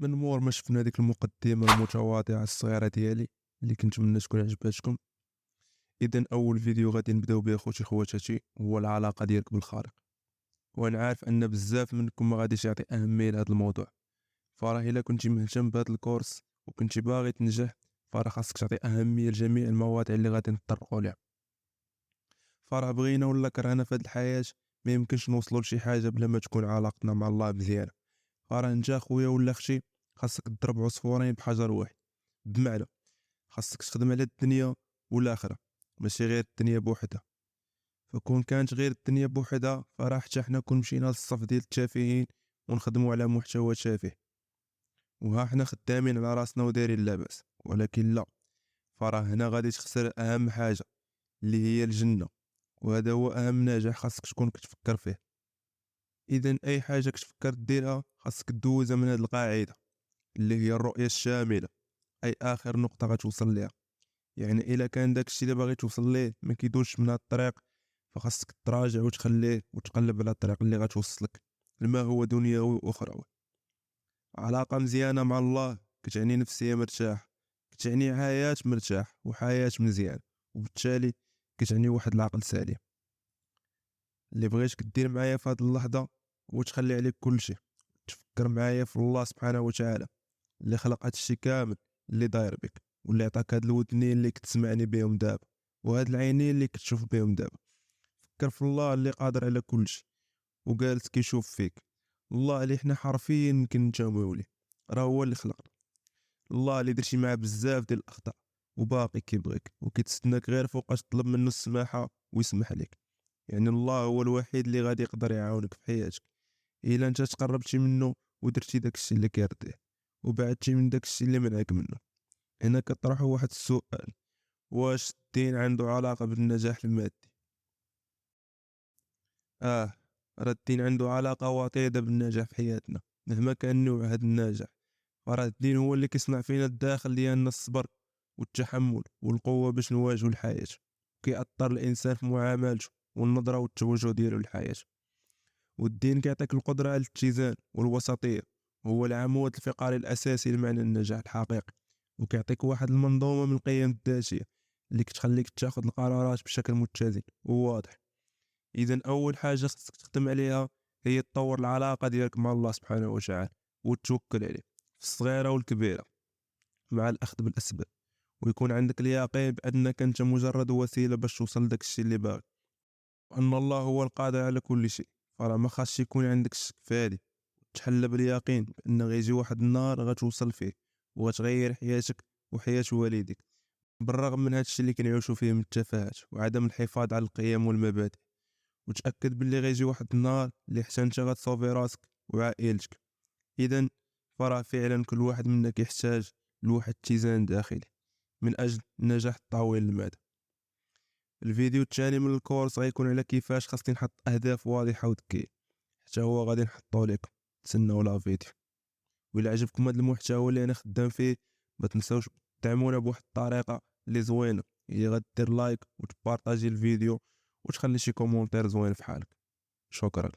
من مور ما شفنا ديك المقدمه المتواضعه الصغيره ديالي اللي كنتمنى تكون عجباتكم. اذا اول فيديو غادي نبداو به اخوتي خواتاتي هو العلاقه ديالك بالخالق. وانا عارف ان بزاف منكم ما غاديش يعطي اهميه لهذا الموضوع، فراه الا كنتي مهتم بهذا الكورس وكنتي باغي تنجح فراه خاصك تعطي اهميه لجميع المواضيع اللي غادي نتطرقوا لها. فراه بغينا ولا كرهنا في هذه الحياه ما يمكنش نوصلوا لشي حاجه بلا ما تكون علاقتنا مع الله مزيانه. فراه انت خويا ولا اختي خاصك تضرب عصفورين بحجر واحد، بمعنى خاصك تخدم على الدنيا والاخره، ماشي غير الدنيا بوحدها. فكون كانت غير الدنيا بوحدها فراه حتى حنا كون مشينا للصف ديال التافهين ونخدموا على محتوى تافه، وها حنا خدامين على راسنا ودايرين لاباس. ولكن لا، فراه هنا غادي تخسر اهم حاجه اللي هي الجنه، وهذا هو اهم نجاح خاصك تكون كتفكر فيه. اذا اي حاجه كتفكر ديرها خاصك دوزها من هذه القاعده اللي هي الرؤيه الشامله، اي اخر نقطه غتوصل ليها. يعني الا كان داكشي اللي باغي توصل ليه ما كيدوزش من هاد الطريق فخاصك تراجع وتخليه وتقلب على الطريق اللي غتوصلك لما هو دنيوي واخروي. علاقه مزيانه مع الله كتعني نفسيه مرتاح، كتعني حياه مرتاح وحياه مزيان، وبالتالي كتعني واحد العقل سليم. اللي بغيتك دير معايا في هاد اللحظه هو تخلي عليك كل شيء، تفكر معايا في الله سبحانه وتعالى اللي خلق هادشي كامل، اللي داير بك واللي عطاك هاد الودنين اللي كتسمعني بهم دابا وهاد العينين اللي كتشوف بهم دابا. فكر في الله اللي قادر على كل شيء وجالس كيشوف فيك. الله اللي حنا حرفيا يمكن نتهموا ليه، راه هو اللي خلقنا. الله اللي درتي معاه بزاف ديال الاخطاء وباقي كيبغيك وكيتسناك غير فوقاش تطلب منه السماحه ويسمح لك. يعني الله هو الوحيد اللي غادي يقدر يعاونك في حياتك الا انت تقربتي منه ودرتي داكشي اللي كيرضيه وبعدتي من داكشي اللي منعك منه. هنا كطرح واحد السؤال: واش الدين عنده علاقه بالنجاح المادي؟ راه الدين عنده علاقه وطيده بالنجاح في حياتنا مهما كان نوع هذا النجاح. فراه الدين هو اللي كيصنع فينا الداخل ديالنا الصبر والتحمل والقوه باش نواجهوا الحياه، كيأثر الانسان في معاملته والنظره والتوجه ديالو للحياه. والدين كيعطيك القدره على الاتزان والوسطيه، هو العمود الفقري الاساسي لمعنى النجاح الحقيقي، وكيعطيك واحد المنظومه من القيم الذاتيه اللي كتخليك تاخذ القرارات بشكل متزن وواضح. اذا اول حاجه خصك تخدم عليها هي تطور العلاقه ديالك مع الله سبحانه وتعالى وتوكل عليه في الصغيره والكبيره مع الاخذ بالاسباب، ويكون عندك اليقين بانك انت مجرد وسيله باش توصل لداك الشيء اللي باغي، وان الله هو القادر على كل شيء. فراه ما خاصش يكون عندك الشك في هذه، تحلى باليقين بان غيجي واحد النهار غتوصل فيه وغتغير حياتك وحياه والديك، بالرغم من هذا الشيء اللي كنعيشوا فيه من التفاهات وعدم الحفاظ على القيم والمبادئ. وتاكد باللي غيجي واحد النهار اللي حتى انت غتصوفي راسك وعائلتك. اذا فراه فعلا كل واحد منا كيحتاج لواحد اتزان داخلي من اجل النجاح الطويل المدى. الفيديو الثاني من الكورس غيكون على كيفاش خاصني نحط اهداف واضحه وذكيه، حتى هو غادي نحطو لكم، تسناو لا فيديو. وإلا عجبكم هذا المحتوى اللي انا خدام فيه ما تنساوش تدعمونا بواحد الطريقه اللي زوينه، هي غدير لايك وتبارطاجي الفيديو وتخلي شي كومونتير زوين في حالك. شكرا.